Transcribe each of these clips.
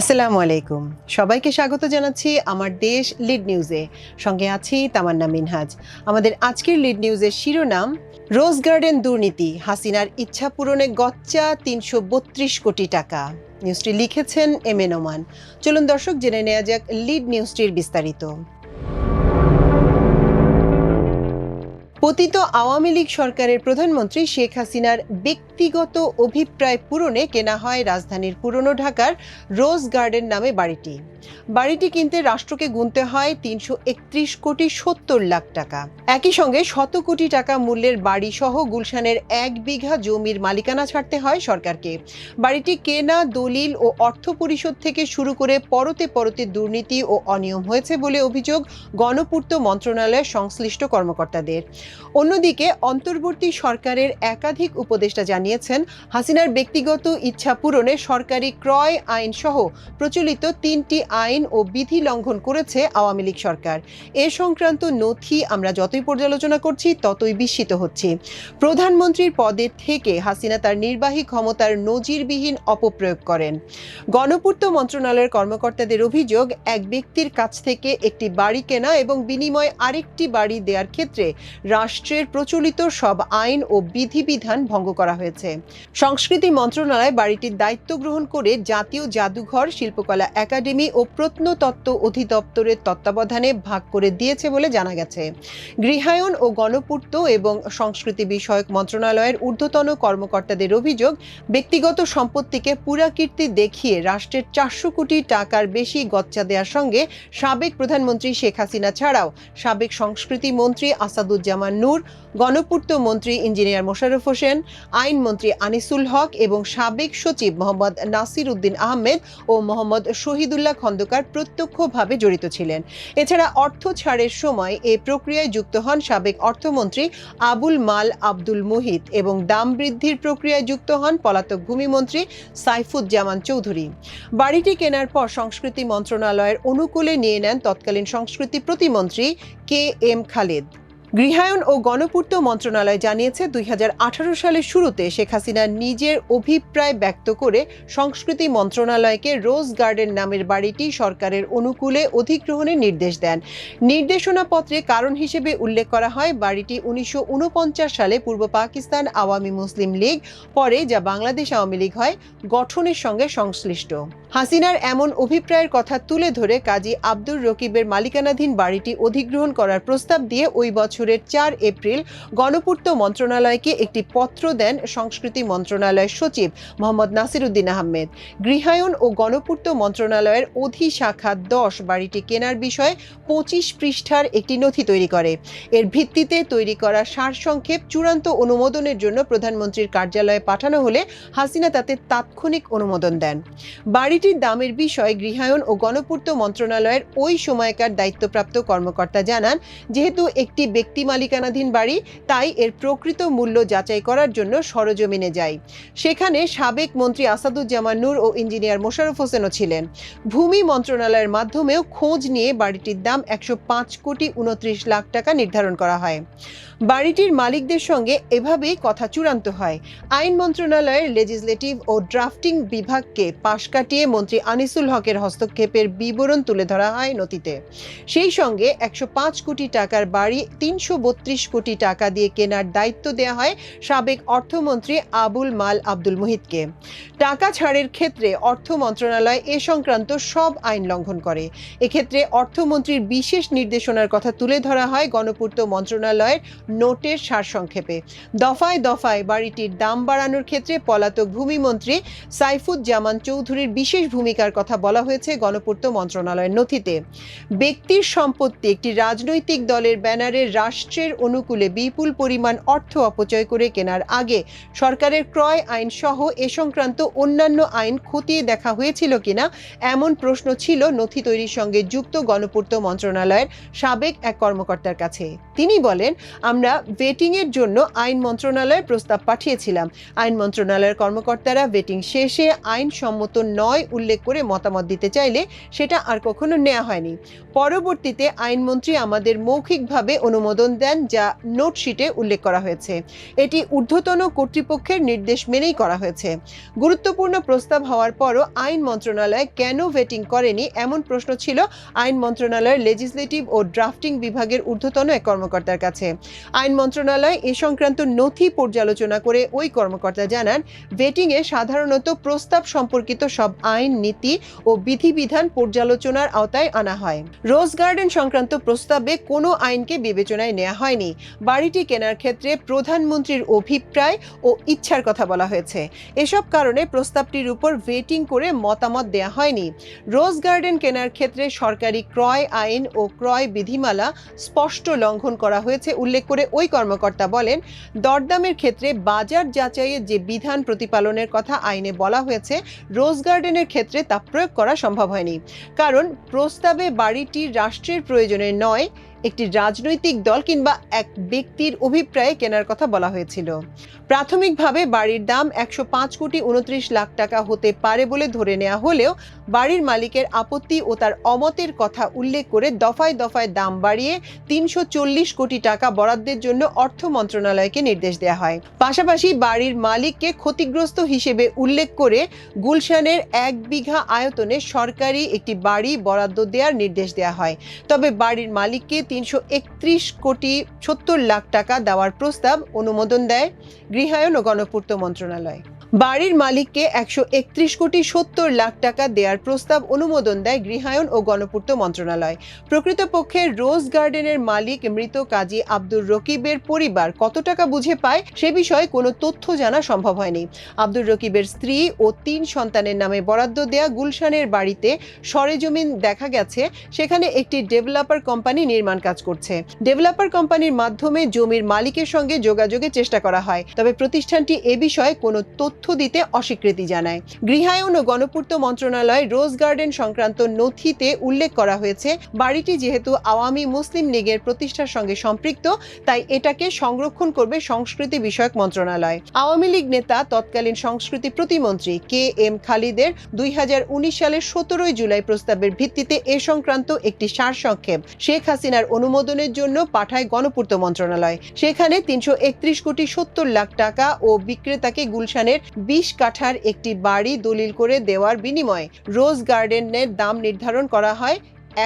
আসসালামু আলাইকুম। সবাইকে স্বাগত জানাচ্ছি আমার দেশ লিড নিউজে। সঙ্গে আছি তামান্না মিনহাজ। আমাদের আজকের লিড নিউজের শিরোনাম, রোজ গার্ডেন দুর্নীতি, হাসিনার ইচ্ছা পূরণে গচ্চা ৩৩২ কোটি টাকা। নিউজটি লিখেছেন এম এ নোমান। চলুন দর্শক জেনে নেওয়া যাক লিড নিউজটির বিস্তারিত। পতিত আওয়ামী লীগ সরকারের প্রধানমন্ত্রী শেখ হাসিনার ব্যক্তিগত অভিপ্রায় পূরণে কেনা হয় রাজধানীর পুরনো ঢাকার রোজ গার্ডেন নামে বাড়িটি। বাড়িটি কিনতে রাষ্ট্রকে গুনতে হয় ৩৩১ কোটি ৭০ লাখ টাকা। একই সঙ্গে ১০০ কোটি টাকা মূল্যের বাড়ি সহ গুলশানের ১ বিঘা জমির মালিকানা ছাড়তে হয় সরকারকে। বাড়িটি কেনা, দলিল ও অর্থ পরিশোধ থেকে শুরু করে পরতে পরতে দুর্নীতি ও অনিয়ম হয়েছে বলে অভিযোগ গণপূর্ত মন্ত্রণালয়ের সংশ্লিষ্ট কর্মকর্তাদের। অন্যদিকে অন্তর্বর্তী সরকারের একাধিক উপদেষ্টা জানিয়েছেন, হাসিনার ব্যক্তিগত ইচ্ছা পূরণে সরকারি ক্রয় আইন সহ প্রচলিত ৩টি আইন ও বিধি লঙ্ঘন করেছে আওয়ামী লীগ সরকার। এ সংক্রান্ত নথি আমরা যতই পর্যালোচনা করছি ততই বিস্মিত হচ্ছি। প্রধানমন্ত্রীর পদে থেকে হাসিনা তার নির্বাহী ক্ষমতার নজিরবিহীন অপপ্রয়োগ করেন। গণপূর্ত মন্ত্রণালয়ের কর্মকর্তাদের অভিযোগ, এক ব্যক্তির কাছ থেকে একটি বাড়ি কেনা এবং বিনিময়ে আরেকটি বাড়ি দেওয়ার ক্ষেত্রে রাষ্ট্রের প্রচলিত সব আইন ও বিধিবিধান ভঙ্গ করা হয়েছে। সংস্কৃতি মন্ত্রণালয় বাড়িটির দায়িত্ব গ্রহণ করে জাতীয় জাদুঘর, শিল্পকলা একাডেমি ও প্রত্নতত্ত্ব অধিদপ্তরের তত্ত্বাবধানে ভাগ করে দিয়েছে বলে জানা গেছে। গৃহায়ন ও গণপূর্ত এবং সংস্কৃতি বিষয়ক মন্ত্রণালয়ের ঊর্ধ্বতন কর্মকর্তাদের অভিযোগ, ব্যক্তিগত সম্পত্তিকে পুরাকীর্তি দেখিয়ে রাষ্ট্রের ৪০০ কোটি টাকার বেশি গচ্চা দেওয়ার সঙ্গে সাবেক প্রধানমন্ত্রী শেখ হাসিনা ছাড়াও সাবেক সংস্কৃতি মন্ত্রী আসাদুজ্জামান নূর, গণপূর্ত মন্ত্রী ইঞ্জিনিয়ার মোশাররফ হোসেন, আইনমন্ত্রী আনিসুল হক এবং সাবেক সচিব মোহাম্মদ নাসির উদ্দিন আহমেদ ও মোহাম্মদ শহীদুল্লাহ খন্দকার প্রত্যক্ষভাবে জড়িত ছিলেন। এছাড়া অর্থ ছাড়ের সময় এ প্রক্রিয়ায় যুক্ত হন সাবেক অর্থমন্ত্রী আবুল মাল আব্দুল মুহিত এবং দাম বৃদ্ধির প্রক্রিয়ায় যুক্ত হন পলাতক ভূমিমন্ত্রী সাইফুজ্জামান চৌধুরী। বাড়িটি কেনার পর সংস্কৃতি মন্ত্রণালয়ের অনুকূলে নিয়ে নেন তৎকালীন সংস্কৃতি প্রতিমন্ত্রী কে এম খালেদ। গৃহায়ন ও গণপূর্ত মন্ত্রণালয় জানিয়েছে, ২০১৮ সালের শুরুতে শেখ হাসিনা নিজের অভিপ্রায় ব্যক্ত করে সংস্কৃতি মন্ত্রণালয়কে রোজ গার্ডেন নামের বাড়িটি সরকারের অনুকূলে অধিগ্রহণের নির্দেশ দেন। নির্দেশনাপত্রে কারণ হিসেবে উল্লেখ করা হয়, বাড়িটি ১৯৪৯ সালে পূর্ব পাকিস্তান আওয়ামী মুসলিম লীগ, পরে যা বাংলাদেশ আওয়ামী লীগ হয়, গঠনের সঙ্গে সংশ্লিষ্ট। হাসিনার এমন অভিপ্রায়ের কথা তুলে ধরে কাজী আব্দুর রকিবের মালিকানাধীন বাড়িটি অধিগ্রহণ করার প্রস্তাব দিয়ে ওই বছরের ৪ এপ্রিল গণপূর্ত মন্ত্রণালয়কে একটি পত্র দেন সংস্কৃতি মন্ত্রণালয়ের সচিব মোহাম্মদ নাসির উদ্দিন আহমেদ। গৃহায়ন ও গণপূর্ত মন্ত্রণালয়ের অধিশাখা ১০ বাড়িটি কেনার বিষয়ে ২৫ পৃষ্ঠার একটি নথি তৈরি করে। এর ভিত্তিতে তৈরি করা সারসংক্ষেপ চূড়ান্ত অনুমোদনের জন্য প্রধানমন্ত্রীর কার্যালয়ে পাঠানো হলে হাসিনা তাতে তাৎক্ষণিক অনুমোদন দেন। বাড়িটির দামের বিষয়ে গৃহায়ন ও গণপূর্ত মন্ত্রণালয়ের ওই সময়কার দায়িত্বপ্রাপ্ত কর্মকর্তা জানান, যেহেতু একটি ব্যক্তি মালিকানাধীন বাড়ি, তাই এর প্রকৃত মূল্য যাচাই করার জন্য সরজমিনে যায়। সেখানে সাবেক মন্ত্রী আসাদুজ্জামান নূর ও ইঞ্জিনিয়ার মোশাররফ হোসেনও ছিলেন। ভূমি মন্ত্রণালয়ের মাধ্যমেও খোঁজ নিয়ে বাড়িটির দাম ১০৫ কোটি ২৯ লাখ টাকা নির্ধারণ করা হয়। বাড়িটির মালিকদের সঙ্গে এভাবেই কথা চূড়ান্ত হয়। আইন মন্ত্রণালয়ের লেজিসলেটিভ ও ড্রাফটিং বিভাগকে পাশ কাটিয়ে মন্ত্রী আনিসুল হকের হস্তক্ষেপের বিবরণ তুলে ধরা হয় নথিতে। সেই সঙ্গে ১০৫ কোটি টাকার বাড়ি ৩৩২ কোটি টাকা দিয়ে কেনার দায়িত্ব দেওয়া হয় সাবেক অর্থমন্ত্রী আবুল মাল আব্দুল মুহিতকে। টাকা ছাড়ের ক্ষেত্রে অর্থ মন্ত্রণালয় এ সংক্রান্ত সব আইন লঙ্ঘন করে। এক্ষেত্রে অর্থমন্ত্রীর বিশেষ নির্দেশনার কথা তুলে ধরা হয় গণপূর্ত মন্ত্রণালয়ের নোটের সারসংক্ষেপে। দফায় দফায় বাড়িটির দাম বাড়ানোর ক্ষেত্রে পলাতক ভূমিমন্ত্রী সাইফুজ্জামান চৌধুরীর বিশেষ ভূমিকার কথা বলা হয়েছে গণপূর্ত মন্ত্রণালয়ের নথিতে। ব্যক্তির সম্পত্তি একটি রাজনৈতিক দলের ব্যানারে রাষ্ট্রের অনুকূলে বিপুল পরিমাণ অর্থ অপচয় করে কেনার আগে সরকারের ক্রয় আইন সহ এ সংক্রান্ত অন্যান্য আইন খতিয়ে দেখা হয়েছিল কিনা, এমন প্রশ্ন ছিল নথি তৈরির সঙ্গে যুক্ত গণপূর্ত মন্ত্রণালয়ের সাবেক এক কর্মকর্তার কাছে। তিনি বলেন, আমরা ভেটিংয়ের জন্য আইন মন্ত্রণালয়ে প্রস্তাব পাঠিয়েছিলাম। আইন মন্ত্রণালয়ের কর্মকর্তারা ভেটিং শেষে আইনসম্মত নয় উল্লেখ করে মতামত দিতে চাইলে সেটা আর কখনো নেওয়া হয়নি। পরবর্তীতে আইনমন্ত্রী আমাদের মৌখিকভাবে অনুমোদন অনুমোদন দেন, যা নোটশিটে উল্লেখ করা হয়েছে। এটি ঊর্ধ্বতন কর্তৃপক্ষের নির্দেশ মেনেই করা হয়েছে। গুরুত্বপূর্ণ প্রস্তাব হওয়ার পরও আইন মন্ত্রণালয় কেন ভেটিং করেনি, এমন প্রশ্ন ছিল আইন মন্ত্রণালয়ের লেজিসলেটিভ ও ড্রাফটিং বিভাগের ঊর্ধ্বতন এক কর্মকর্তার কাছে। আইন মন্ত্রণালয় এ সংক্রান্ত নথি পর্যালোচনা করে ওই কর্মকর্তা জানান, ভেটিংয়ে সাধারণত প্রস্তাব সম্পর্কিত সব আইন, নীতি ও বিধিবিধান পর্যালোচনার আওতায় আনা হয়। রোজ গার্ডেন সংক্রান্ত প্রস্তাবে কোনো আইনকে বিবেচনায় নেওয়া হয়নি। বাড়িটি কেনার ক্ষেত্রে প্রধানমন্ত্রীর অভিপ্রায় ও ইচ্ছার কথা বলা হয়েছে। এসব কারণে প্রস্তাবটির উপর ভেটিং করে মতামত দেয়া হয়নি। রোজ গার্ডেন কেনার ক্ষেত্রে সরকারি ক্রয় আইন ও ক্রয় বিধিমালা স্পষ্ট লঙ্ঘন করা হয়েছে উল্লেখ করে ওই কর্মকর্তা বলেন, দরদামের ক্ষেত্রে বাজার যাচাইয়ের যে বিধান প্রতিপালনের কথা আইনে বলা হয়েছে, রোজ গার্ডেনের ক্ষেত্রে তা প্রয়োগ করা সম্ভব হয়নি। কারণ প্রস্তাবে বাড়িটি রাষ্ট্রের প্রয়োজনে নয়, একটি রাজনৈতিক দল কিংবা এক ব্যক্তির অভিপ্রায়ে কেনার কথা বলা হয়েছিল। প্রাথমিকভাবে বাড়ির দাম 105,29 লাখ টাকা হতে পারে বলে ধরে নেওয়া হলেও বাড়ির মালিকের আপত্তি ও তার অমতের কথা উল্লেখ করে দফায় দফায় দাম বাড়িয়ে 340 কোটি টাকা বরাদ্দের জন্য অর্থ মন্ত্রণালয়কে নির্দেশ দেওয়া হয়। পাশাপাশি বাড়ির মালিককে ক্ষতিগ্রস্ত হিসেবে উল্লেখ করে গুলশানের 1 বিঘা আয়তনে সরকারি একটি বাড়ি বরাদ্দ দেওয়ার নির্দেশ দেওয়া হয়। তবে বাড়ির মালিককে 331 কোটি 70 লাখ টাকা দেওয়ার প্রস্তাব অনুমোদন দেয় গৃহায়ন ও গণপূর্ত মন্ত্রণালয়। বাড়ির মালিককে 131 কোটি 70 লাখ টাকা দেওয়ার প্রস্তাব অনুমোদন দেয় গৃহায়ন ও গণপূর্ত মন্ত্রণালয়। প্রকৃতপক্ষে রোজ গার্ডেনের মালিক মৃত কাজী আব্দুর রকিবের পরিবার কত টাকা বুঝে পায় সে বিষয়ে কোনো তথ্য জানা সম্ভব হয়নি। আব্দুর রকিবের স্ত্রী ও 3 সন্তানের নামে বরাদ্দ দেয়া গুলশানের বাড়িতে সরেজমিন দেখা গেছে, সেখানে একটি ডেভেলপার কোম্পানি নির্মাণ কাজ করছে। ডেভেলপার কোম্পানির মাধ্যমে জমির মালিকের সঙ্গে যোগাযোগের চেষ্টা করা হয়, তবে প্রতিষ্ঠানটি এ বিষয়ে কোনো তথ্য দিতে অস্বীকৃতি জানায়। গৃহায়ন ও গণপূর্ত মন্ত্রণালয় রোজ গার্ডেন সংক্রান্ত নথিতে উল্লেখ করা হয়েছে, বাড়িটি যেহেতু আওয়ামী মুসলিম লীগের প্রতিষ্ঠার সঙ্গে সম্পৃক্ত, তাই এটাকে সংরক্ষণ করবে সংস্কৃতি বিষয়ক মন্ত্রণালয়। আওয়ামী লীগ নেতা তৎকালীন সংস্কৃতি প্রতিমন্ত্রী KM খালিদের 2019 সালের 17 জুলাই প্রস্তাবের ভিত্তিতে এ সংক্রান্ত একটি সারসংক্ষেপ শেখ হাসিনার অনুমোদনের জন্য পাঠায় গণপূর্ত মন্ত্রণালয়। সেখানে 331 কোটি 70 লাখ টাকা ও বিক্রেতাকে গুলশানের 20 কাঠার একটি বাড়ি দলিল করে দেওয়ার বিনিময়ে রোজ গার্ডেনের দাম নির্ধারণ করা হয়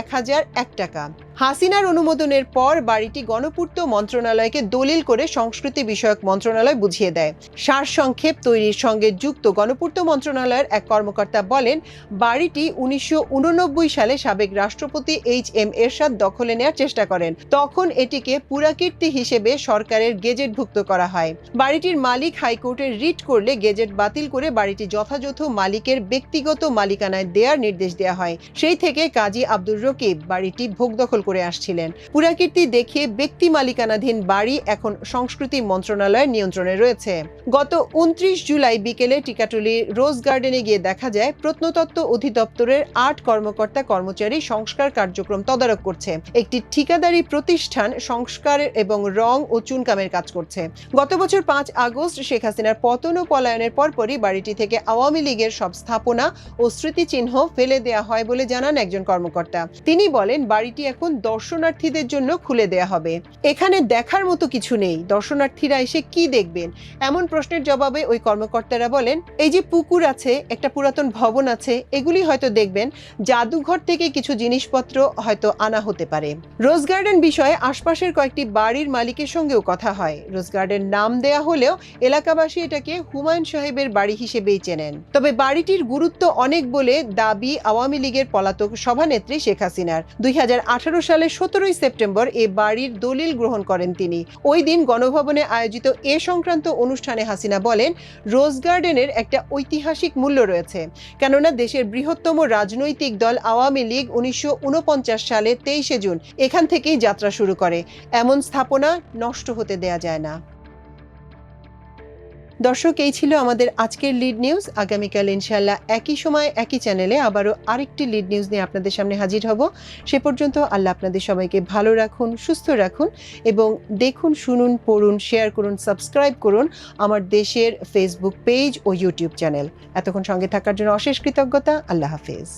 1001 টাকা। হাসিনার অনুমোদনের পর বাড়িটি গণপূর্ত মন্ত্রণালয়কে দলিল করে সংস্কৃতি বিষয়ক মন্ত্রণালয় বুঝিয়ে দেয়। সারসংক্ষেপ তৈরির সঙ্গে যুক্ত গণপূর্ত মন্ত্রণালয়ের এক কর্মকর্তা বলেন, বাড়িটি 1989 সালে সাবেক রাষ্ট্রপতি HM এরশাদ দখলে নেওয়ার চেষ্টা করেন। তখন এটিকে পুরাকীর্তি হিসেবে সরকারের গেজেটভুক্ত করা হয়। বাড়িটির মালিক হাইকোর্টে রিট করলে গেজেট বাতিল করে বাড়িটি যথাযথ মালিকের ব্যক্তিগত মালিকানায় দেওয়ার নির্দেশ দেওয়া হয়। সেই থেকে কাজী আব্দুর রকিব বাড়িটি ভোগ দখল করে আসছিলেন। পুরাকীর্তি দেখিয়ে ব্যক্তি মালিকানাধীন বাড়ি এখন সংস্কৃতি মন্ত্রণালয়ের নিয়ন্ত্রণে রয়েছে। গত 29 জুলাই বিকেলে টিকাটুলি রোজ গার্ডেনে গিয়ে দেখা যায়, প্রত্নতত্ত্ব অধিদপ্তরের 8 কর্মকর্তা কর্মচারী সংস্কার কার্যক্রম তদারক করছে। একটি ঠিকাদারি প্রতিষ্ঠান সংস্কার এবং রং ও চুনকামের কাজ করছে। গত বছর 5 আগস্ট শেখ হাসিনার পতন ও পলায়নের পরপরই বাড়িটি থেকে আওয়ামী লীগের সব স্থাপনা ও স্মৃতিচিহ্ন ফেলে দেওয়া হয় বলে জানান একজন কর্মকর্তা। তিনি বলেন, বাড়িটি এখন দর্শনার্থীদের জন্য খুলে দেয়া হবে। এখানে দেখার মতো কিছু নেই, দর্শনার্থীরা এসে কি দেখবেন? এমন প্রশ্নের জবাবে ওই কর্মকর্তারা বলেন, এই যে পুকুর আছে, একটা পুরাতন ভবন আছে, এগুলি হয়তো দেখবেন, জাদুঘর থেকে কিছু জিনিসপত্র হয়তো আনা হতে পারে। রোজ গার্ডেন বিষয়ে আশপাশের কয়েকটি বাড়ির মালিকের সঙ্গেও কথা হয়। রোজ গার্ডেন নাম দেয়া হলেও এলাকাবাসী এটাকে হুমায়ুন সাহেবের বাড়ি হিসেবেই চেনেন। তবে বাড়িটির গুরুত্ব অনেক বলে দাবি আওয়ামী লীগের পলাতক সভানেত্রী শেখ হাসিনার। 2018 সালের 17 সেপ্টেম্বর এ বাড়ির দলিল গ্রহণ করেন তিনি। ওই দিন গণভবনে আয়োজিত এ সংক্রান্ত অনুষ্ঠানে হাসিনা বলেন, রোজ গার্ডেনের একটা ঐতিহাসিক মূল্য রয়েছে, কেননা দেশের বৃহত্তম রাজনৈতিক দল আওয়ামী লীগ 1949 সালে 23 জুন এখান থেকেই যাত্রা শুরু করে। এমন স্থাপনা নষ্ট হতে দেয়া যায় না। দর্শক, এই ছিল আমাদের আজকের লিড নিউজ। আগামীকাল ইনশাআল্লাহ একই সময় একই চ্যানেলে আবারও আরেকটি লিড নিউজ নিয়ে আপনাদের সামনে হাজির হব। সে পর্যন্ত আল্লাহ আপনাদের সবাইকে ভালো রাখুন, সুস্থ রাখুন এবং দেখুন, শুনুন, পড়ুন, শেয়ার করুন, সাবস্ক্রাইব করুন আমার দেশের ফেসবুক পেজ ও ইউটিউব চ্যানেল। এতক্ষণ সঙ্গে থাকার জন্য অশেষ কৃতজ্ঞতা। আল্লাহ হাফেজ।